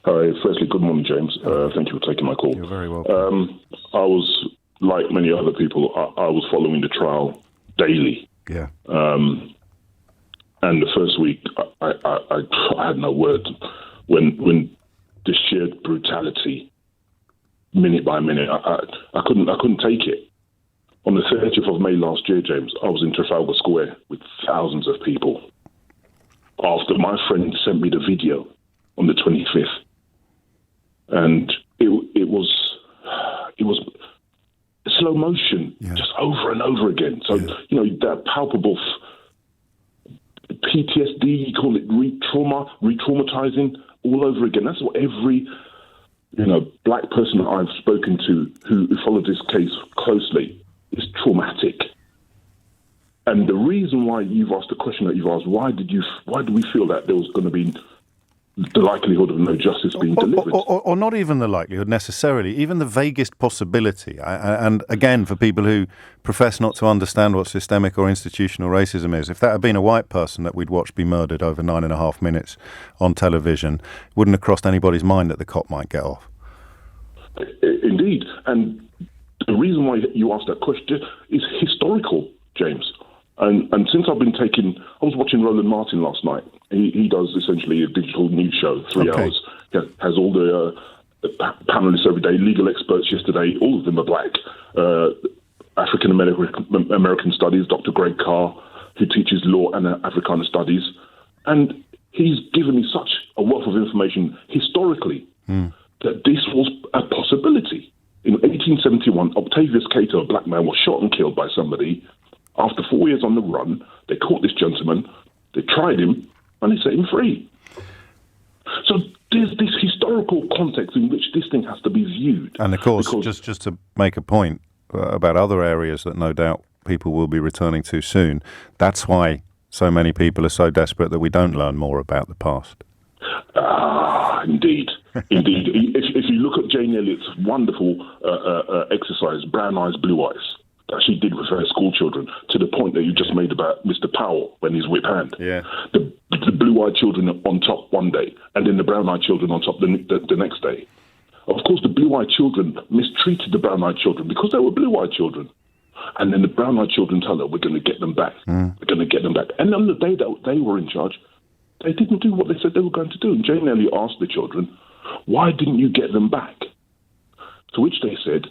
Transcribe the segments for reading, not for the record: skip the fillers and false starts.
Hi. Firstly, good morning, James. Thank you for taking my call. You're very welcome. I was, like many other people, I was following the trial daily. Yeah. And the first week, I had no words. When the sheer brutality, minute by minute, I couldn't take it. On the 30th of May last year, James, I was in Trafalgar Square with thousands of people. After my friend sent me the video on the 25th, and it was slow motion, just over and over again. So that palpable PTSD, you call it re-traumatizing all over again. That's what every black person that I've spoken to who followed this case closely is traumatic. And the reason why you've asked the question that you've asked, why do we feel that there was going to be the likelihood of no justice being delivered? Or not even the likelihood necessarily, even the vaguest possibility. And again, for people who profess not to understand what systemic or institutional racism is, if that had been a white person that we'd watched be murdered over 9.5 minutes on television, it wouldn't have crossed anybody's mind that the cop might get off. Indeed. And the reason why you asked that question is historical, James. And since I was watching Roland Martin last night. He does essentially a digital news show, 3 hours. He has all the panelists every day, legal experts yesterday. All of them are black. African American studies, Dr. Greg Carr, who teaches law and Africana studies. And he's given me such a wealth of information historically that this was a possibility. In 1871, Octavius Cato, a black man, was shot and killed by somebody. After 4 years on the run, they caught this gentleman, they tried him, and they set him free. So there's this historical context in which this thing has to be viewed. And of course, just to make a point about other areas that no doubt people will be returning to soon, that's why so many people are so desperate that we don't learn more about the past. Indeed. Indeed. If you look at Jane Elliott's wonderful exercise, Brown Eyes, Blue Eyes, that she did with her school children, to the point that you just made about Mr. Powell when his whip hand. Yeah. The blue-eyed children on top one day, and then the brown-eyed children on top the next day. Of course, the blue-eyed children mistreated the brown-eyed children because they were blue-eyed children. And then the brown-eyed children tell her, we're going to get them back. We're going to get them back. And on the day that they were in charge, they didn't do what they said they were going to do. And Jane Elliott asked the children, why didn't you get them back? To which they said,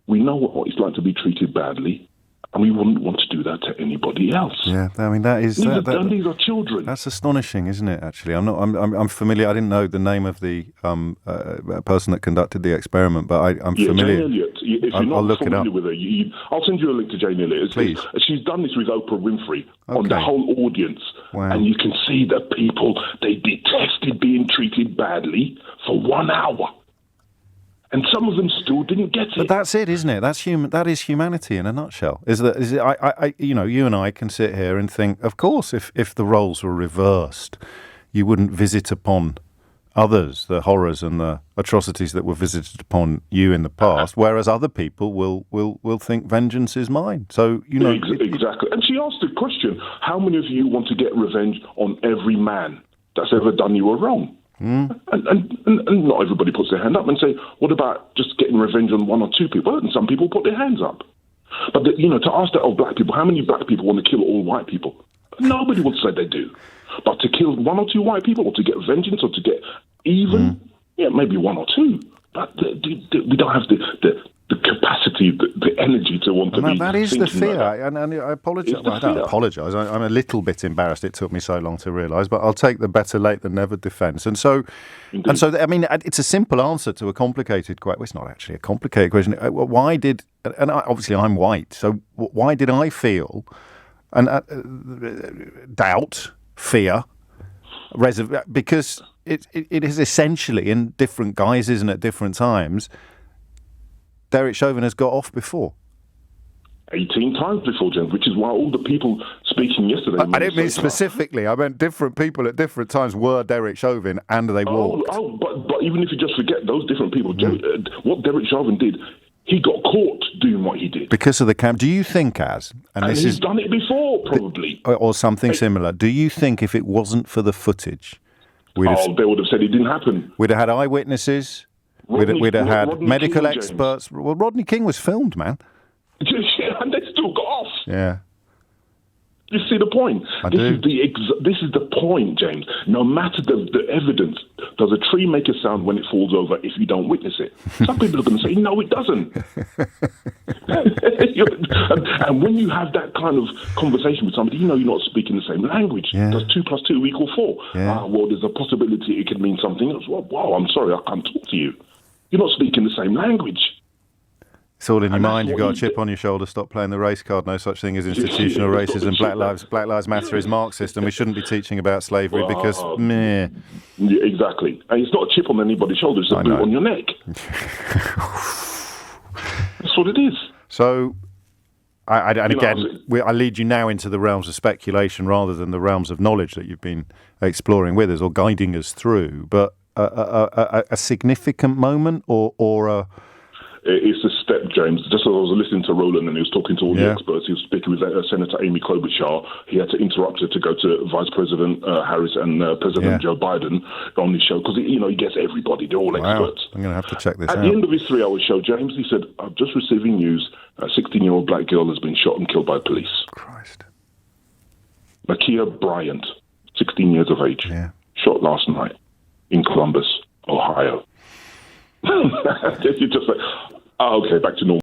we know what it's like to be treated badly, and we wouldn't want to do that to anybody else. Yeah, I mean these are children. That's astonishing, isn't it? Actually, I'm familiar. I didn't know the name of the person that conducted the experiment, but I'm familiar. Jane Elliott. If you're not familiar with her, I'll send you a link to Jane Elliott. Please. She's done this with Oprah Winfrey on the whole audience, and you can see that people, they detested being treated badly for 1 hour. And some of them still didn't get it. But that's it, isn't it? That is humanity in a nutshell. You and I can sit here and think, of course, if the roles were reversed, you wouldn't visit upon others the horrors and the atrocities that were visited upon you in the past, whereas other people will think vengeance is mine. So exactly. And she asked the question: how many of you want to get revenge on every man that's ever done you a wrong? And not everybody puts their hand up and say, what about just getting revenge on one or two people? And some people put their hands up. But to ask that of black people, how many black people want to kill all white people? Nobody would say they do. But to kill one or two white people, or to get vengeance, or to get even, maybe one or two. But we don't have the capacity, the energy to want to be. That is the fear, and I apologise. Well, I don't apologise. I'm a little bit embarrassed. It took me so long to realise, but I'll take the better late than never defence. And so, I mean, it's a simple answer to a complicated question. Well, it's not actually a complicated question. Why did? And obviously, I'm white, so why did I feel doubt, fear, because it is essentially in different guises and at different times. Derek Chauvin has got off before. 18 times before, James, which is why all the people speaking yesterday... I didn't mean specifically. I meant different people at different times were Derek Chauvin, and they walked. But even if you just forget those different people, what Derek Chauvin did, he got caught doing what he did. Because of the camp. Do you think, and he's done it before, probably. Or something similar. Do you think if it wasn't for the footage, They would have said it didn't happen. We'd have had eyewitnesses. We'd have had Rodney medical King, experts. James. Well, Rodney King was filmed, man. And they still got off. Yeah. You see the point? I do. This is the point, James. No matter the evidence, does a tree make a sound when it falls over if you don't witness it? Some people are going to say, no, it doesn't. And when you have that kind of conversation with somebody, you know you're not speaking the same language. Yeah. Does 2 + 2 = 4? Yeah. Well, there's a possibility it could mean something else. Well, wow, I'm sorry, I can't talk to you. You're not speaking the same language. It's all in your mind. You've got a chip on your shoulder. Stop playing the race card. No such thing as institutional racism. Black Lives Matter is Marxist, and we shouldn't be teaching about slavery because meh. Yeah, exactly. And it's not a chip on anybody's shoulder. It's a boot on your neck. That's what it is. So, I lead you now into the realms of speculation rather than the realms of knowledge that you've been exploring with us or guiding us through. But a significant moment or a... It's a step, James. Just as I was listening to Roland and he was talking to all the experts, he was speaking with Senator Amy Klobuchar. He had to interrupt her to go to Vice President Harris and President Joe Biden on his show because, he gets everybody. They're all experts. I'm going to have to check this out. At the end of his 3-hour show, James, he said, I'm just receiving news. A 16-year-old black girl has been shot and killed by police. Christ. Nakia Bryant, 16 years of age, shot last night in Columbus, Ohio. You're just like, okay, back to normal.